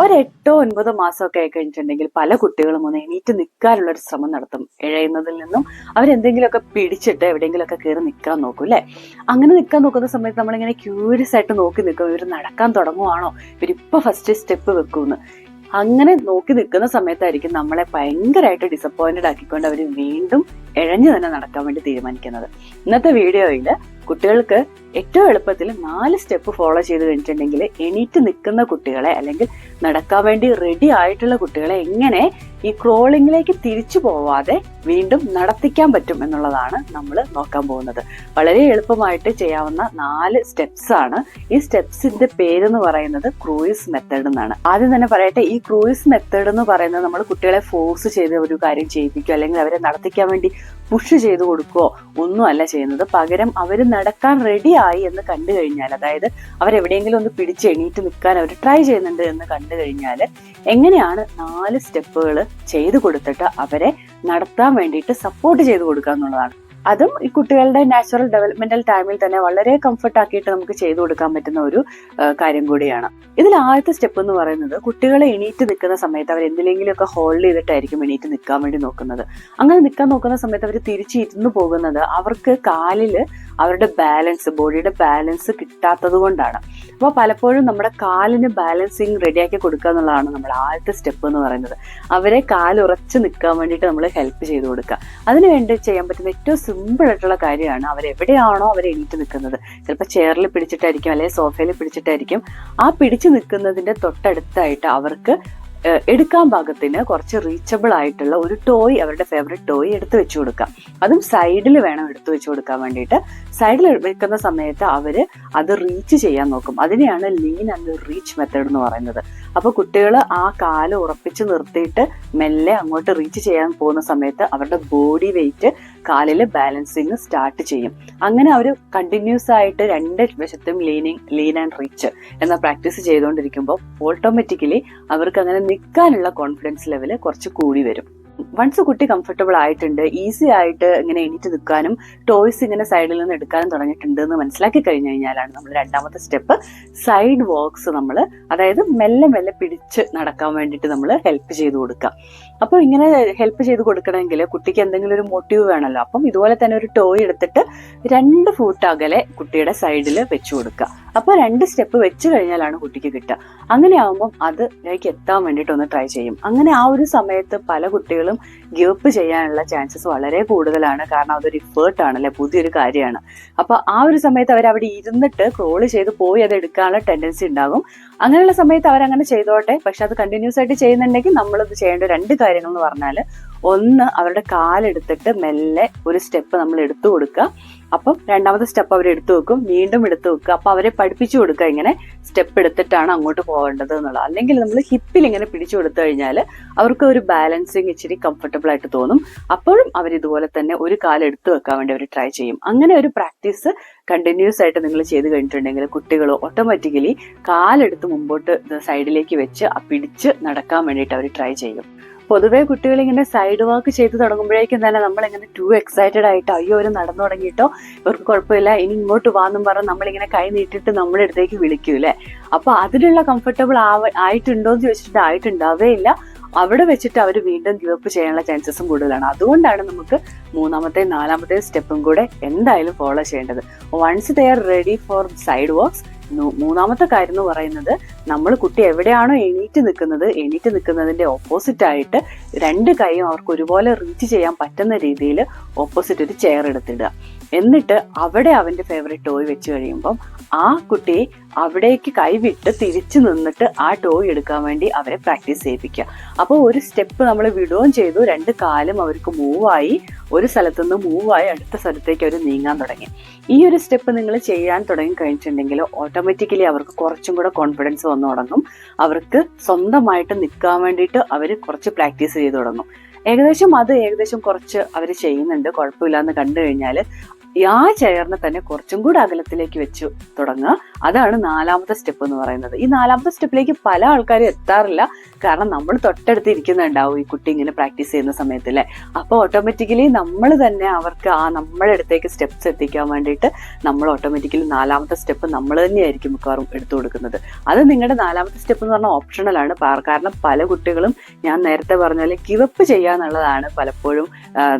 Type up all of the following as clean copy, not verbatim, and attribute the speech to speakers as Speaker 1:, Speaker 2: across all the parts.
Speaker 1: ഒരു 8-9 മാസമൊക്കെ ആയി കഴിഞ്ഞിട്ടുണ്ടെങ്കിൽ പല കുട്ടികളും ഒന്ന് എണീറ്റ് നിൽക്കാനുള്ള ഒരു ശ്രമം നടത്തും. ഇഴയുന്നതിൽ നിന്നും അവരെന്തെങ്കിലുമൊക്കെ പിടിച്ചിട്ട് എവിടെയെങ്കിലുമൊക്കെ കയറി നിൽക്കാൻ നോക്കും അല്ലെ. അങ്ങനെ നിൽക്കാൻ നോക്കുന്ന സമയത്ത് നമ്മളിങ്ങനെ ക്യൂരിയസ് ആയിട്ട് നോക്കി നിൽക്കും, ഇവർ നടക്കാൻ തുടങ്ങുവാണോ, ഇവരിപ്പൊ ഫസ്റ്റ് സ്റ്റെപ്പ് വെക്കൂന്ന്. അങ്ങനെ നോക്കി നിൽക്കുന്ന സമയത്തായിരിക്കും നമ്മളെ ഭയങ്കരമായിട്ട് ഡിസപ്പോയിന്റഡ് ആക്കിക്കൊണ്ട് അവർ വീണ്ടും ഇഴഞ്ഞു തന്നെ നടക്കാൻ വേണ്ടി തീരുമാനിക്കുന്നത്. ഇന്നത്തെ വീഡിയോയിൽ കുട്ടികൾക്ക് ഏറ്റവും എളുപ്പത്തിൽ 4 സ്റ്റെപ്പ് ഫോളോ ചെയ്ത് കഴിഞ്ഞിട്ടുണ്ടെങ്കിൽ എണീറ്റ് നിൽക്കുന്ന കുട്ടികളെ അല്ലെങ്കിൽ നടക്കാൻ വേണ്ടി റെഡി ആയിട്ടുള്ള കുട്ടികളെ എങ്ങനെ ഈ ക്രോളിങ്ങിലേക്ക് തിരിച്ചു പോവാതെ വീണ്ടും നടത്തിക്കാൻ പറ്റും എന്നുള്ളതാണ് നമ്മൾ നോക്കാൻ പോകുന്നത്. വളരെ എളുപ്പമായിട്ട് ചെയ്യാവുന്ന 4 സ്റ്റെപ്സ് ആണ്. ഈ സ്റ്റെപ്സിന്റെ പേരെന്ന് പറയുന്നത് ക്രൂയിസ് മെത്തേഡ് എന്നാണ്. ആദ്യം തന്നെ പറയട്ടെ, ഈ ക്രൂയിസ് മെത്തേഡ് എന്ന് പറയുന്നത് നമ്മൾ കുട്ടികളെ ഫോഴ്സ് ചെയ്ത് ഒരു കാര്യം ചെയ്യിപ്പിക്കുക അല്ലെങ്കിൽ അവരെ നടത്തിക്കാൻ വേണ്ടി പുഷ് ചെയ്ത് കൊടുക്കുകയോ ഒന്നും അല്ല ചെയ്യുന്നത്. പകരം അവർ നടക്കാൻ റെഡി ആയി എന്ന് കണ്ടു കഴിഞ്ഞാൽ, അതായത് അവരെവിടെയെങ്കിലും ഒന്ന് പിടിച്ച് എണീറ്റ് നിൽക്കാൻ അവർ ട്രൈ ചെയ്യുന്നുണ്ട് എന്ന് കണ്ടു കഴിഞ്ഞാൽ എങ്ങനെയാണ് 4 സ്റ്റെപ്പുകൾ ചെയ്ത് കൊടുത്തിട്ട് അവരെ നടത്താൻ വേണ്ടിയിട്ട് സപ്പോർട്ട് ചെയ്ത് കൊടുക്കുക എന്നുള്ളതാണ്. അതും ഈ കുട്ടികളുടെ നാച്ചുറൽ ഡെവലപ്മെന്റൽ ടൈമിൽ തന്നെ വളരെ കംഫർട്ട് ആക്കിയിട്ട് നമുക്ക് ചെയ്തു കൊടുക്കാൻ പറ്റുന്ന ഒരു കാര്യം കൂടിയാണ്. ഇതിൽ ആദ്യത്തെ സ്റ്റെപ്പ് എന്ന് പറയുന്നത്, കുട്ടികളെ എണീറ്റ് നിൽക്കുന്ന സമയത്ത് അവർ എന്തിലെങ്കിലുമൊക്കെ ഹോൾഡ് ചെയ്തിട്ടായിരിക്കും എണീറ്റ് നിൽക്കാൻ വേണ്ടി നോക്കുന്നത്. അങ്ങനെ നിൽക്കാൻ നോക്കുന്ന സമയത്ത് അവർ തിരിച്ചിരുന്നു പോകുന്നത് അവർക്ക് കാലിൽ അവരുടെ ബാലൻസ്, ബോഡിയുടെ ബാലൻസ് കിട്ടാത്തത് കൊണ്ടാണ്. അപ്പോൾ പലപ്പോഴും നമ്മുടെ കാലിന് ബാലൻസിങ് റെഡിയാക്കി കൊടുക്കുക എന്നുള്ളതാണ് നമ്മുടെ ആദ്യത്തെ സ്റ്റെപ്പ് എന്ന് പറയുന്നത്. അവരെ കാലുറച്ച് നിൽക്കാൻ വേണ്ടിയിട്ട് നമ്മൾ ഹെൽപ്പ് ചെയ്ത് കൊടുക്കുക. അതിനുവേണ്ടി ചെയ്യാൻ പറ്റുന്ന ഏറ്റവും സിമ്പിൾ ആയിട്ടുള്ള കാര്യമാണ്, അവരെവിടെയാണോ അവർ എണീറ്റ് നിൽക്കുന്നത്, ചിലപ്പോൾ ചെയറിൽ പിടിച്ചിട്ടായിരിക്കും അല്ലെങ്കിൽ സോഫയിൽ പിടിച്ചിട്ടായിരിക്കും, ആ പിടിച്ചു നിൽക്കുന്നതിന്റെ തൊട്ടടുത്തായിട്ട് അവർക്ക് എടുക്കാൻ പാകത്തിന് കുറച്ച് റീച്ചബിൾ ആയിട്ടുള്ള ഒരു ടോയ്, അവരുടെ ഫേവറേറ്റ് ടോയ് എടുത്തു വെച്ചു കൊടുക്കാം. അതും സൈഡിൽ വേണം എടുത്തു വെച്ചു കൊടുക്കാൻ വേണ്ടിയിട്ട്. സൈഡിൽ വെക്കുന്ന സമയത്ത് അവര് അത് റീച്ച് ചെയ്യാൻ നോക്കും. അതിനെയാണ് ലീൻ ആൻഡ് റീച്ച് മെത്തേഡ് എന്ന് പറയുന്നത്. അപ്പൊ കുട്ടികൾ ആ കാല് ഉറപ്പിച്ച് നിർത്തിയിട്ട് മെല്ലെ അങ്ങോട്ട് റീച്ച് ചെയ്യാൻ പോകുന്ന സമയത്ത് അവരുടെ ബോഡി വെയിറ്റ് കാലിൽ ബാലൻസിങ് സ്റ്റാർട്ട് ചെയ്യും. അങ്ങനെ അവർ കണ്ടിന്യൂസ് ആയിട്ട് 2 വശത്തും ലീൻ ആൻഡ് റീച്ച് എന്ന പ്രാക്ടീസ് ചെയ്തുകൊണ്ടിരിക്കുമ്പോൾ ഓട്ടോമാറ്റിക്കലി അവർക്ക് അങ്ങനെ നിൽക്കാനുള്ള കോൺഫിഡൻസ് ലെവല് കുറച്ച് കൂടി വരും. വൺസ് കുട്ടി കംഫർട്ടബിൾ ആയിട്ടുണ്ട്, ഈസി ആയിട്ട് ഇങ്ങനെ എണീറ്റ് നിൽക്കാനും ടോയ്സ് ഇങ്ങനെ സൈഡിൽ നിന്ന് എടുക്കാനും തുടങ്ങിയിട്ടുണ്ട് എന്ന് മനസ്സിലാക്കി കഴിഞ്ഞു കഴിഞ്ഞാലാണ് നമ്മൾ രണ്ടാമത്തെ സ്റ്റെപ്പ് സൈഡ് വാക്സ് നമ്മൾ, അതായത് മെല്ലെ മെല്ലെ പിടിച്ച് നടക്കാൻ വേണ്ടിയിട്ട് നമ്മൾ ഹെൽപ്പ് ചെയ്ത് കൊടുക്കാം. അപ്പോൾ ഇങ്ങനെ ഹെൽപ്പ് ചെയ്ത് കൊടുക്കണമെങ്കിൽ കുട്ടിക്ക് എന്തെങ്കിലും ഒരു മോട്ടീവ് വേണമല്ലോ. അപ്പം ഇതുപോലെ തന്നെ ഒരു ടോയ് എടുത്തിട്ട് 2 ഫൂട്ട് അകലെ കുട്ടിയുടെ സൈഡിൽ വെച്ചു കൊടുക്കുക. അപ്പോൾ 2 സ്റ്റെപ്പ് വെച്ച് കഴിഞ്ഞാലാണ് കുട്ടിക്ക് കിട്ടുക. അങ്ങനെ ആകുമ്പോൾ അതിലേക്ക് എത്താൻ വേണ്ടിയിട്ട് ഒന്ന് ട്രൈ ചെയ്യും. അങ്ങനെ ആ ഒരു സമയത്ത് പല കുട്ടികളും ഗിവപ്പ് ചെയ്യാനുള്ള ചാൻസസ് വളരെ കൂടുതലാണ്. കാരണം അതൊരു ഇഫേർട്ട് ആണല്ലേ, പുതിയൊരു കാര്യമാണ്. അപ്പൊ ആ ഒരു സമയത്ത് അവർ അവിടെ ഇരുന്നിട്ട് ക്രോള് ചെയ്ത് പോയി അത് എടുക്കാനുള്ള ടെൻഡൻസി ഉണ്ടാകും. അങ്ങനെയുള്ള സമയത്ത് അവരങ്ങനെ ചെയ്തോട്ടെ. പക്ഷെ അത് കണ്ടിന്യൂസ് ആയിട്ട് ചെയ്യുന്നുണ്ടെങ്കിൽ നമ്മളിത് ചെയ്യേണ്ട 2 കാര്യങ്ങൾ എന്ന് പറഞ്ഞാൽ, ഒന്ന് അവരുടെ കാലെടുത്തിട്ട് മെല്ലെ ഒരു സ്റ്റെപ്പ് നമ്മൾ എടുത്തു കൊടുക്കുക. അപ്പം രണ്ടാമത്തെ സ്റ്റെപ്പ് അവർ എടുത്തു വെക്കും, വീണ്ടും എടുത്തു വെക്കുക. അപ്പൊ അവരെ പഠിപ്പിച്ചു കൊടുക്കുക ഇങ്ങനെ സ്റ്റെപ്പ് എടുത്തിട്ടാണ് അങ്ങോട്ട് പോകേണ്ടത് എന്നുള്ളത്. അല്ലെങ്കിൽ നമ്മൾ ഹിപ്പിൽ ഇങ്ങനെ പിടിച്ചു കൊടുത്തു കഴിഞ്ഞാൽ അവർക്ക് ഒരു ബാലൻസിങ് ഇച്ചിരി കംഫർട്ടബിൾ ആയിട്ട് തോന്നും. അപ്പോഴും അവർ ഇതുപോലെ തന്നെ ഒരു കാലം എടുത്തു വെക്കാൻ വേണ്ടി അവർ ട്രൈ ചെയ്യും. അങ്ങനെ ഒരു പ്രാക്ടീസ് കണ്ടിന്യൂസ് ആയിട്ട് നിങ്ങൾ ചെയ്ത് കഴിഞ്ഞിട്ടുണ്ടെങ്കിൽ കുട്ടികൾ ഓട്ടോമാറ്റിക്കലി കാലെടുത്ത് മുമ്പോട്ട് സൈഡിലേക്ക് വെച്ച് പിടിച്ച് നടക്കാൻ വേണ്ടിയിട്ട് അവർ ട്രൈ ചെയ്യും. പൊതുവെ കുട്ടികൾ ഇങ്ങനെ സൈഡ് വാക്ക് ചെയ്ത് തുടങ്ങുമ്പോഴേക്കും തന്നെ നമ്മളിങ്ങനെ ടു എക്സൈറ്റഡ് ആയിട്ട്, അയ്യോ അവർ നടന്നു തുടങ്ങിയിട്ടോ, ഇവർക്ക് കുഴപ്പമില്ല, ഇനി ഇങ്ങോട്ട് വാന്നും പറഞ്ഞ് നമ്മളിങ്ങനെ കൈ നീട്ടിട്ട് നമ്മുടെ അടുത്തേക്ക് വിളിക്കൂലേ. അപ്പൊ അതിലുള്ള കംഫർട്ടബിൾ ആയിട്ടുണ്ടോ എന്ന് ചോദിച്ചിട്ട് ആയിട്ടുണ്ടാവേ ഇല്ല. അവിടെ വെച്ചിട്ട് അവർ വീണ്ടും ഗിവപ്പ് ചെയ്യാനുള്ള ചാൻസസും കൂടുതലാണ്. അതുകൊണ്ടാണ് നമുക്ക് 3ാമത്തെ 4ാമത്തെ സ്റ്റെപ്പും കൂടെ എന്തായാലും ഫോളോ ചെയ്യേണ്ടത്. Once they are ready for side walks, 3ാമത്തെ കാര്യം എന്ന് പറയുന്നത്, നമ്മൾ കുട്ടി എവിടെയാണോ എണീറ്റ് നിൽക്കുന്നതിന്റെ ഓപ്പോസിറ്റ് ആയിട്ട് 2 കൈയും അവർക്ക് ഒരുപോലെ റീച്ച് ചെയ്യാൻ പറ്റുന്ന രീതിയിൽ ഓപ്പോസിറ്റ് ഒരു ചെയർ എടുത്തിടുക. എന്നിട്ട് അവിടെ അവന്റെ ഫേവറേറ്റ് ടോയ് വെച്ച് കഴിയുമ്പം ആ കുട്ടി അവിടേക്ക് കൈവിട്ട് തിരിച്ചു നിന്നിട്ട് ആ ടോയ് എടുക്കാൻ വേണ്ടി അവരെ പ്രാക്ടീസ് ചെയ്യിപ്പിക്കുക. അപ്പോൾ ഒരു സ്റ്റെപ്പ് നമ്മൾ വിടുകയും ചെയ്തു, 2 കാലും അവർക്ക് മൂവായി, ഒരു സ്ഥലത്തുനിന്ന് മൂവായി അടുത്ത സ്ഥലത്തേക്ക് അവർ നീങ്ങാൻ തുടങ്ങി. ഈ ഒരു സ്റ്റെപ്പ് നിങ്ങൾ ചെയ്യാൻ തുടങ്ങി കഴിഞ്ഞിട്ടുണ്ടെങ്കിൽ ഓട്ടോമാറ്റിക്കലി അവർക്ക് കുറച്ചും കൂടെ കോൺഫിഡൻസ് വന്നു തുടങ്ങും. അവർക്ക് സ്വന്തമായിട്ട് നിൽക്കാൻ വേണ്ടിയിട്ട് അവർ കുറച്ച് പ്രാക്ടീസ് ചെയ്ത് തുടങ്ങും. ഏകദേശം കുറച്ച് അവർ ചെയ്യുന്നുണ്ട്, കുഴപ്പമില്ല എന്ന് കണ്ടു കഴിഞ്ഞാൽ ആ ചെയറിനെ തന്നെ കുറച്ചും കൂടി അകലത്തിലേക്ക് വെച്ച് തുടങ്ങുക. അതാണ് 4ാമത്തെ സ്റ്റെപ്പ് എന്ന് പറയുന്നത്. ഈ 4ാമത്തെ സ്റ്റെപ്പിലേക്ക് പല ആൾക്കാരും എത്താറില്ല. കാരണം നമ്മൾ തൊട്ടടുത്ത് ഇരിക്കുന്നുണ്ടാവും ഈ കുട്ടി ഇങ്ങനെ പ്രാക്ടീസ് ചെയ്യുന്ന സമയത്ത് അല്ലേ. അപ്പോൾ ഓട്ടോമാറ്റിക്കലി നമ്മൾ തന്നെ അവർക്ക് നമ്മുടെ അടുത്തേക്ക് സ്റ്റെപ്സ് എത്തിക്കാൻ വേണ്ടിയിട്ട് നമ്മൾ ഓട്ടോമാറ്റിക്കലി 4ാമത്തെ സ്റ്റെപ്പ് നമ്മൾ തന്നെയായിരിക്കും മിക്കവാറും എടുത്തു കൊടുക്കുന്നത്. അത് നിങ്ങളുടെ 4ാമത്തെ സ്റ്റെപ്പ് എന്ന് പറഞ്ഞാൽ ഓപ്ഷണലാണ്. കാരണം പല കുട്ടികളും ഞാൻ നേരത്തെ പറഞ്ഞ പോലെ ഗിവപ്പ് ചെയ്യാന്നുള്ളതാണ് പലപ്പോഴും.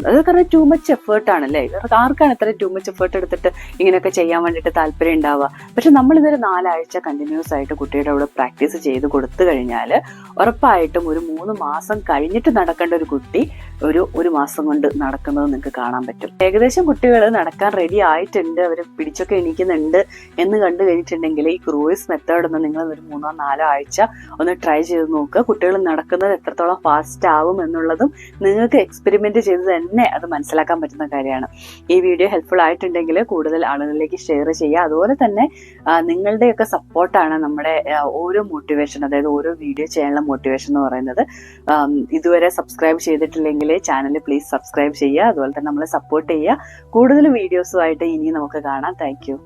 Speaker 1: അത് കാരണം ടൂ മച്ച് എഫേർട്ടാണല്ലേ. ആർക്കാണ് ഇത്ര ടൂ മച്ച് എഫേർട്ട് എടുത്തിട്ട് ഇങ്ങനെയൊക്കെ ചെയ്യാൻ വേണ്ടിയിട്ട് താല്പര്യം ഉണ്ടാവുക? പക്ഷെ നമ്മളിതൊരു 4 ആഴ്ച കണ്ടിന്യൂസ് ആയിട്ട് കുട്ടിയുടെ കൂടെ പ്രാക്ടീസ് ചെയ്ത് കൊടുത്തു കഴിഞ്ഞാൽ ഉറപ്പായിട്ടും ഒരു 3 മാസം കഴിഞ്ഞിട്ട് നടക്കേണ്ട ഒരു കുട്ടി ഒരു മാസം കൊണ്ട് നടക്കുന്നത് നിങ്ങൾക്ക് കാണാൻ പറ്റും. ഏകദേശം കുട്ടികൾ നടക്കാൻ റെഡി ആയിട്ടുണ്ട്, അവർ പിടിച്ചൊക്കെ എണീക്കുന്നുണ്ട് എന്ന് കണ്ടു കഴിഞ്ഞിട്ടുണ്ടെങ്കിൽ ഈ ക്രൂയിസ് മെത്തേഡ് ഒന്ന് നിങ്ങൾ ഒരു 3-4 ആഴ്ച ഒന്ന് ട്രൈ ചെയ്ത് നോക്കുക. കുട്ടികൾ നടക്കുന്നത് എത്രത്തോളം ഫാസ്റ്റ് ആവും എന്നുള്ളതും നിങ്ങൾക്ക് എക്സ്പെരിമെന്റ് ചെയ്ത് തന്നെ അത് മനസ്സിലാക്കാൻ പറ്റുന്ന കാര്യമാണ്. ഈ വീഡിയോ ഹെൽപ്ഫുൾ ആയിട്ടുണ്ടെങ്കിൽ കൂടുതൽ ആളുകളിലേക്ക് ഷെയർ ചെയ്യുക. അതുപോലെ തന്നെ നിങ്ങളുടെയൊക്കെ സപ്പോർട്ടാണ് നമ്മുടെ ഓരോ മോട്ടിവേഷൻ, അതായത് ഓരോ വീഡിയോ ചെയ്യാനുള്ള മോട്ടിവേഷൻ എന്ന് പറയുന്നത്. ഇതുവരെ സബ്സ്ക്രൈബ് ചെയ്തിട്ടില്ലെങ്കിൽ ചാനൽ പ്ലീസ് സബ്സ്ക്രൈബ് ചെയ്യുക. അതുപോലെ തന്നെ നമ്മളെ സപ്പോർട്ട് ചെയ്യുക. കൂടുതൽ വീഡിയോസുമായിട്ട് ഇനി നമുക്ക് കാണാം. Thank you.